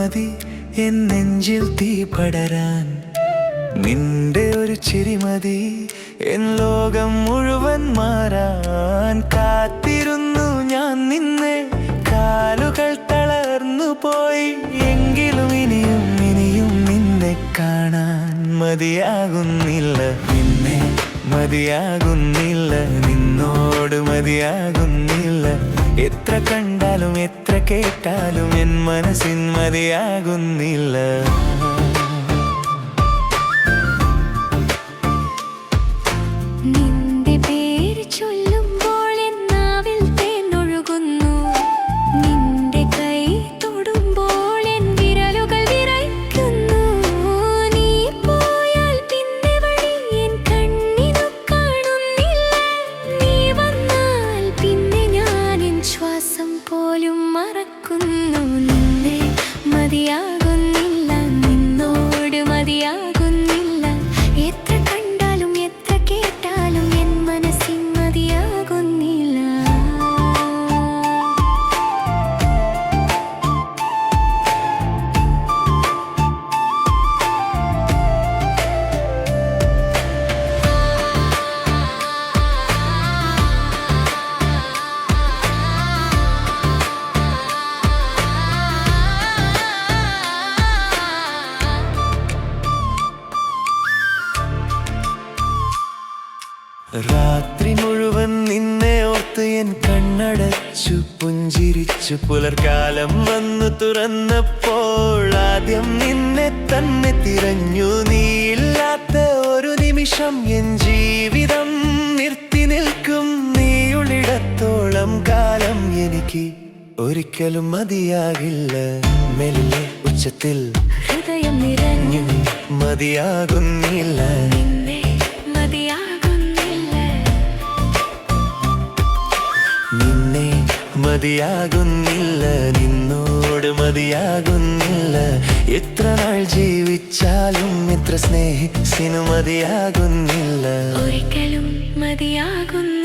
മതി എൻ നെഞ്ചിൽ തീ പടരാൻ. നിന്റെ ഒരു ചിരി മതി എൻ ലോകം മുഴുവൻ മാറാൻ. കാത്തിരുന്നു ഞാൻ നിന്നെ, കാലുകൾ തളർന്നു പോയി. എങ്കിലും ഇനിയും ഇനിയും നിന്നെ കാണാൻ മതിയാകുന്നില്ല. നിന്നെ മതിയാകുന്നില്ല, നിന്നോട് മതിയാകുന്നില്ല. എത്ര കണ്ടാലും എത്ര കേട്ടാലും എൻ മനസ്സിൻ മതിയാകുന്നില്ല. നിന്റെ പേര് ചൊല്ലുമ്പോൾ എന്നാവിൽ തേനൊഴുകുന്നു. നിന്റെ കൈ തൊടുമ്പോൾ എൻ വിരലുകൾ വിറയ്ക്കുന്നു. നീ പോയാൽ പിന്നെ വഴി എൻ കണ്ണിനു കാണുന്നില്ല. നീ വന്നാൽ പിന്നെ ഞാൻ എൻ ശ്വാസം പോലും മറക്കുന്നു. നിന്നെ മതിയാകുന്നില്ല, നിന്നോട് മതിയാകുന്നില്ല. എത്ര കണ്ടാലും എത്ര കേട്ടാലും എൻ മനസ്സിൻ മതിയാകുന്നില്ല. രാത്രി മുഴുവൻ നിന്നെ ഓർത്ത് എൻ കണ്ണടച്ചു പുഞ്ചിരിച്ചു. പുലർക്കാലം വന്നു തുറന്നപ്പോൾ ആദ്യം നിന്നെ തന്നെ തിരഞ്ഞു. നീയില്ലാത്ത ഒരു നിമിഷം എൻ ജീവിതം നിർത്തി നിൽക്കും. നീയുള്ളിടത്തോളം കാലം എനിക്ക് ഒരിക്കലും മതിയാകില്ല. മെല്ലെ ഉച്ചത്തിൽ ഹൃദയം നിറഞ്ഞു മതിയാകുന്നില്ല. നിന്നെ മതിയാകുന്നില്ല. നിന്നെ മതിയാകുന്നില്ല, നിന്നോട് മതിയാകുന്നില്ല. എത്ര നാൾ ജീവിച്ചാലും എത്ര സ്നേഹിച്ചിനു മതിയാകുന്നില്ല. ഒരിക്കലും മതിയാകുന്നില്ല.